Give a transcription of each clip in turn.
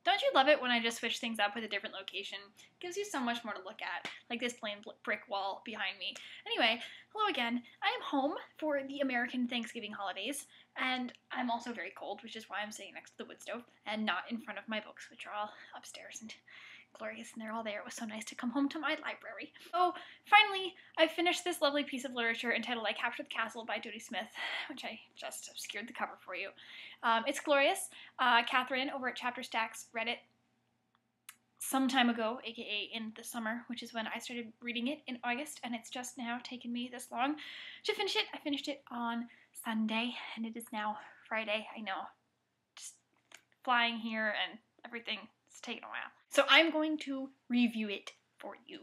Don't you love it when I just switch things up with a different location? It gives you so much more to look at, like this plain brick wall behind me. Anyway, hello again. I am home for the American Thanksgiving holidays, and I'm also very cold, which is why I'm sitting next to the wood stove and not in front of my books, which are all upstairs and glorious, and they're all there. It was so nice to come home to my library. So finally, I finished this lovely piece of literature entitled I Captured the Castle by Jody Smith, which I just obscured the cover for you. It's glorious. Catherine over at Chapter Stacks read it some time ago, aka in the summer, which is when I started reading it in August, and it's just now taken me this long to finish it. I finished it on Sunday, and it is now Friday. I know, just flying here and everything. It's taken a while. So I'm going to review it for you.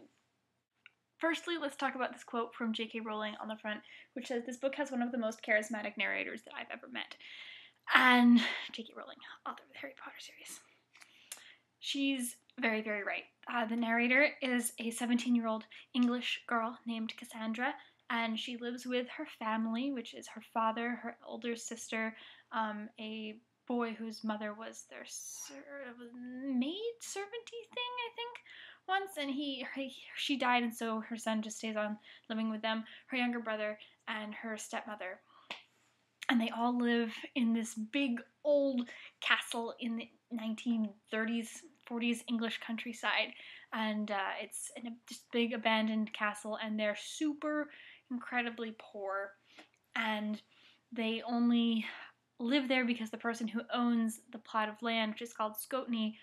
Firstly, let's talk about this quote from J.K. Rowling on the front, which says, "This book has one of the most charismatic narrators that I've ever met." And J.K. Rowling, author of the Harry Potter series. She's very, very right. The narrator is a 17-year-old English girl named Cassandra, and she lives with her family, which is her father, her older sister, a boy whose mother was their maid servanty thing, I think, once, and she died, and so her son just stays on living with them, her younger brother, and her stepmother. And they all live in this big old castle in the 1930s, 40s English countryside, and it's in a just big abandoned castle, and they're super incredibly poor, and they only live there because the person who owns the plot of land, which is called Scotney,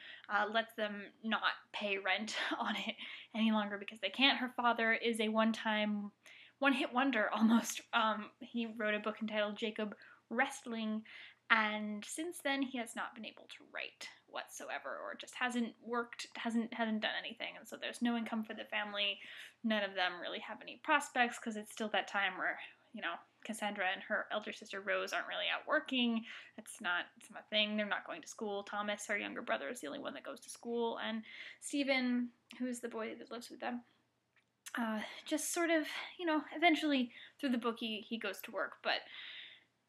lets them not pay rent on it any longer because they can't. Her father is a one-hit wonder almost. He wrote a book entitled Jacob Wrestling, and since then he has not been able to write whatsoever, or just hasn't worked, hasn't done anything, and so there's no income for the family. None of them really have any prospects because it's still that time where, you know, Cassandra and her elder sister Rose aren't really out working. It's not a thing. They're not going to school. Thomas, her younger brother, is the only one that goes to school, and Stephen, who's the boy that lives with them, just sort of, you know, eventually through the book he goes to work, but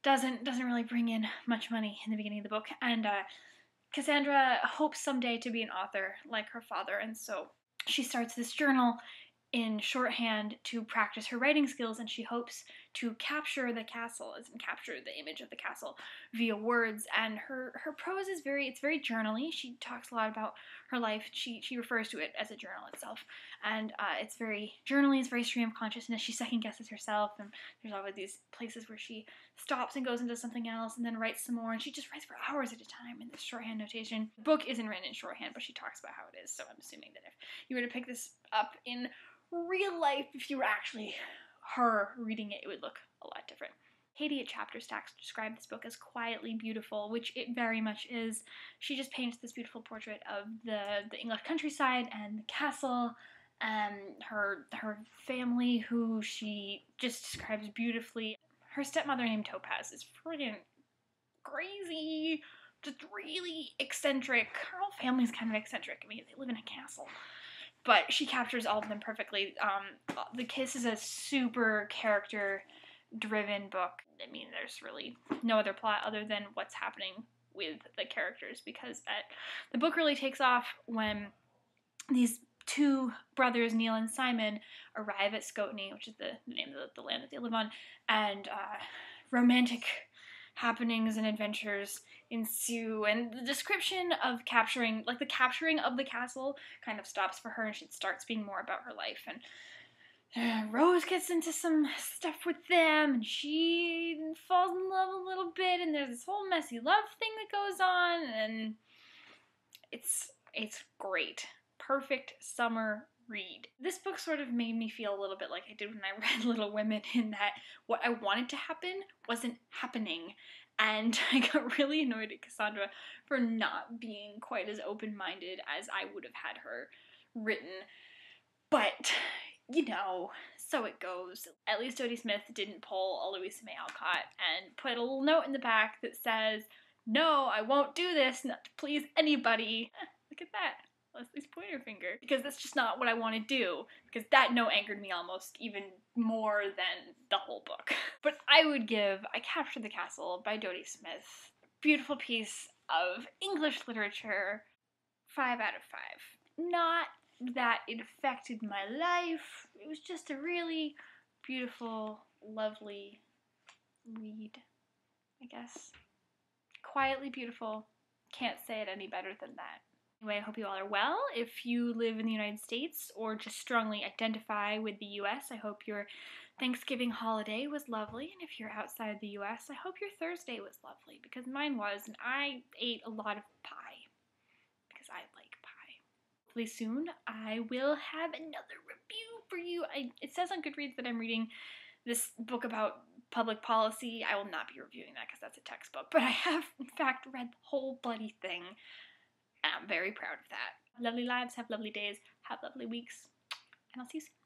doesn't really bring in much money in the beginning of the book. And Cassandra hopes someday to be an author like her father, and so she starts this journal in shorthand to practice her writing skills, and she hopes to capture the castle, as in capture the image of the castle via words. And her prose is very journally. She talks a lot about her life. She refers to it as a journal itself, and it's very journally. It's very stream of consciousness. She second guesses herself, and there's always these places where she stops and goes into something else, and then writes some more, and she just writes for hours at a time in this shorthand notation. The book isn't written in shorthand, but she talks about how it is. So I'm assuming that if you were to pick this up in real life, if you were actually her reading it, it would look a lot different. Katie at Chapter Stacks described this book as quietly beautiful, which it very much is. She just paints this beautiful portrait of the English countryside and the castle, and her family, who she just describes beautifully. Her stepmother named Topaz is friggin' crazy, just really eccentric. Her whole family's kind of eccentric. I mean, they live in a castle. But she captures all of them perfectly. The Kiss is a super character-driven book. I mean, there's really no other plot other than what's happening with the characters, because the book really takes off when these two brothers, Neil and Simon, arrive at Scotney, which is the name of the land that they live on, and romantic happenings and adventures ensue, and the description of the capturing of the castle kind of stops for her, and it starts being more about her life. And Rose gets into some stuff with them, and she falls in love a little bit, and there's this whole messy love thing that goes on, and it's great. Perfect summer read. This book sort of made me feel a little bit like I did when I read Little Women, in that what I wanted to happen wasn't happening, and I got really annoyed at Cassandra for not being quite as open-minded as I would have had her written. But, you know, so it goes. At least Jody Smith didn't pull a Louisa May Alcott and put a little note in the back that says, "No, I won't do this, not to please anybody." Look at that. Leslie's pointer finger, because that's just not what I want to do, because that note angered me almost even more than the whole book. But I would give I Captured the Castle by Jody Smith a beautiful piece of English literature, 5 out of 5. Not that it affected my life. It was just a really beautiful, lovely read, I guess. Quietly beautiful. Can't say it any better than that. Anyway, I hope you all are well. If you live in the United States or just strongly identify with the US, I hope your Thanksgiving holiday was lovely. And if you're outside the US, I hope your Thursday was lovely, because mine was, and I ate a lot of pie because I like pie. Hopefully soon I will have another review for you. It says on Goodreads that I'm reading this book about public policy. I will not be reviewing that because that's a textbook, but I have in fact read the whole bloody thing. And I'm very proud of that. Lovely lives, have lovely days, have lovely weeks, and I'll see you soon.